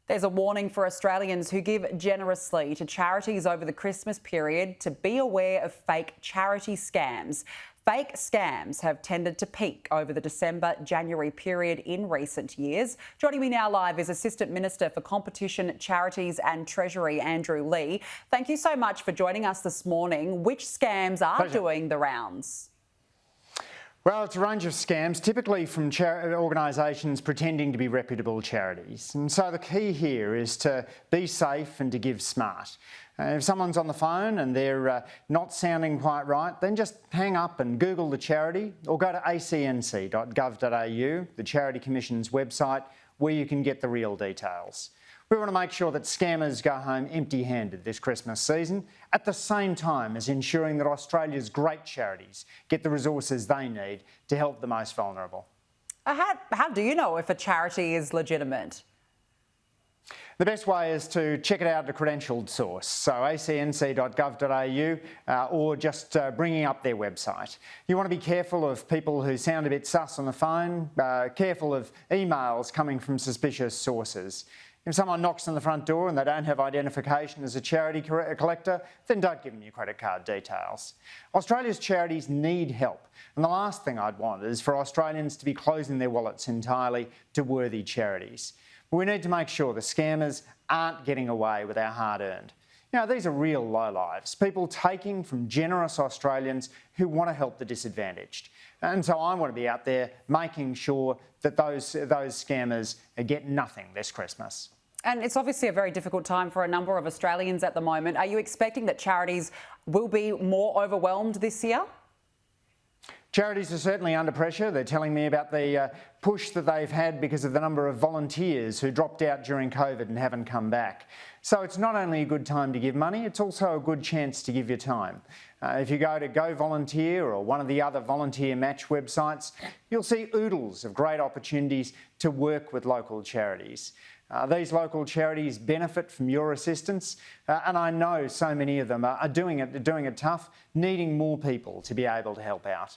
There's a warning for Australians who give generously to charities over the Christmas period to be aware of fake charity scams. Fake scams have tended to peak over the December-January period in recent years. Joining me now live is Assistant Minister for Competition, Charities and Treasury, Andrew Leigh. Thank you so much for joining us this morning. Which scams are doing the rounds? Well, it's a range of scams, typically from organisations pretending to be reputable charities. And so the key here is to be safe and to give smart. If someone's on the phone and they're not sounding quite right, then just hang up and Google the charity or go to acnc.gov.au, the Charity Commission's website, where you can get the real details. We want to make sure that scammers go home empty-handed this Christmas season, at the same time as ensuring that Australia's great charities get the resources they need to help the most vulnerable. How do you know if a charity is legitimate? The best way is to check it out at a credentialed source, so acnc.gov.au or just bringing up their website. You want to be careful of people who sound a bit sus on the phone, careful of emails coming from suspicious sources. If someone knocks on the front door and they don't have identification as a charity collector, then don't give them your credit card details. Australia's charities need help, and the last thing I'd want is for Australians to be closing their wallets entirely to worthy charities. But we need to make sure the scammers aren't getting away with our hard-earned. You know, these are real lowlifes, people taking from generous Australians who want to help the disadvantaged. And so I want to be out there making sure that those scammers get nothing this Christmas. And it's obviously a very difficult time for a number of Australians at the moment. Are you expecting that charities will be more overwhelmed this year? Charities are certainly under pressure. They're telling me about the push that they've had because of the number of volunteers who dropped out during COVID and haven't come back. So it's not only a good time to give money, it's also a good chance to give your time. If you go to Go Volunteer or one of the other volunteer match websites, you'll see oodles of great opportunities to work with local charities. These local charities benefit from your assistance, and I know so many of them are doing it tough, needing more people to be able to help out.